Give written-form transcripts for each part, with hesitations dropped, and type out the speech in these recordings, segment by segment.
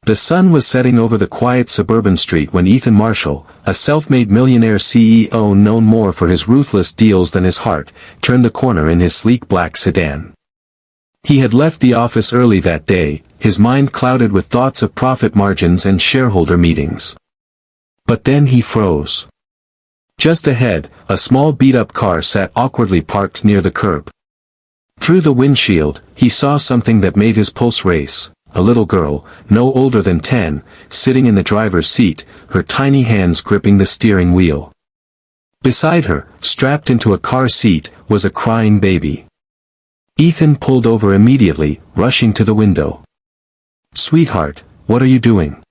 The sun was setting over the quiet suburban street when Ethan Marshall, a self-made millionaire CEO known more for his ruthless deals than his heart, turned the corner in his sleek black sedan. He had left the office early that day, his mind clouded with thoughts of profit margins and shareholder meetings. But then he froze. Just ahead, a small beat-up car sat awkwardly parked near the curb. Through the windshield, he saw something that made his pulse race. A little girl, no older than 10, sitting in the driver's seat, her tiny hands gripping the steering wheel. Beside her, strapped into a car seat, was a crying baby. Ethan pulled over immediately, rushing to the window. "Sweetheart, what are you doing?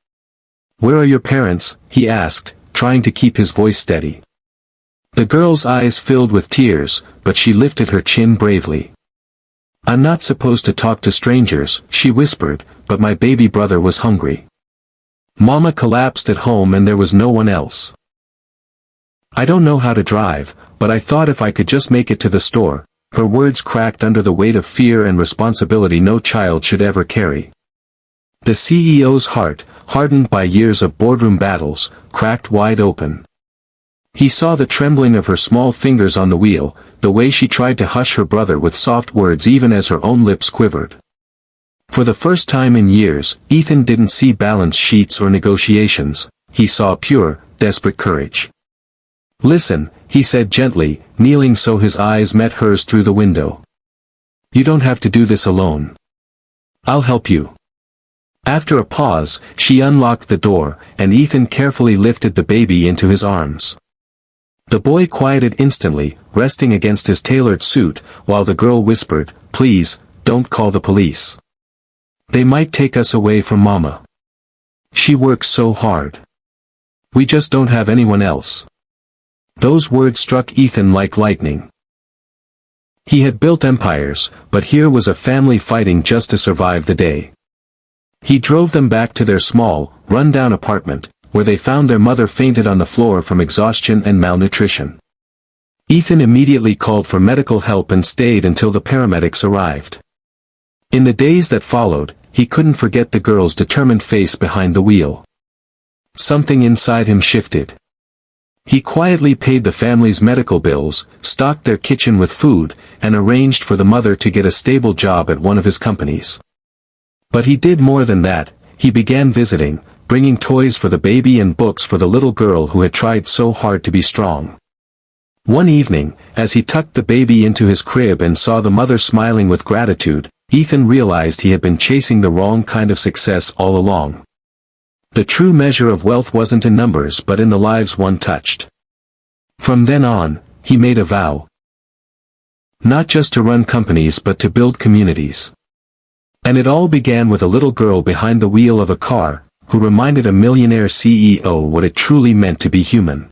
Where are your parents?" he asked, trying to keep his voice steady. The girl's eyes filled with tears, but she lifted her chin bravely. "I'm not supposed to talk to strangers," she whispered, "but my baby brother was hungry. Mama collapsed at home and there was no one else. I don't know how to drive, but I thought if I could just make it to the store." Her words cracked under the weight of fear and responsibility no child should ever carry. The CEO's heart, hardened by years of boardroom battles, cracked wide open. He saw the trembling of her small fingers on the wheel, the way she tried to hush her brother with soft words even as her own lips quivered. For the first time in years, Ethan didn't see balance sheets or negotiations, he saw pure, desperate courage. "Listen," he said gently, kneeling so his eyes met hers through the window. "You don't have to do this alone. I'll help you." After a pause, she unlocked the door, and Ethan carefully lifted the baby into his arms. The boy quieted instantly, resting against his tailored suit, while the girl whispered, "Please, don't call the police. They might take us away from Mama. She works so hard. We just don't have anyone else." Those words struck Ethan like lightning. He had built empires, but here was a family fighting just to survive the day. He drove them back to their small, run-down apartment, where they found their mother fainted on the floor from exhaustion and malnutrition. Ethan immediately called for medical help and stayed until the paramedics arrived. In the days that followed, he couldn't forget the girl's determined face behind the wheel. Something inside him shifted. He quietly paid the family's medical bills, stocked their kitchen with food, and arranged for the mother to get a stable job at one of his companies. But he did more than that. He began visiting, bringing toys for the baby and books for the little girl who had tried so hard to be strong. One evening, as he tucked the baby into his crib and saw the mother smiling with gratitude, Ethan realized he had been chasing the wrong kind of success all along. The true measure of wealth wasn't in numbers but in the lives one touched. From then on, he made a vow. Not just to run companies but to build communities. And it all began with a little girl behind the wheel of a car, who reminded a millionaire CEO what it truly meant to be human.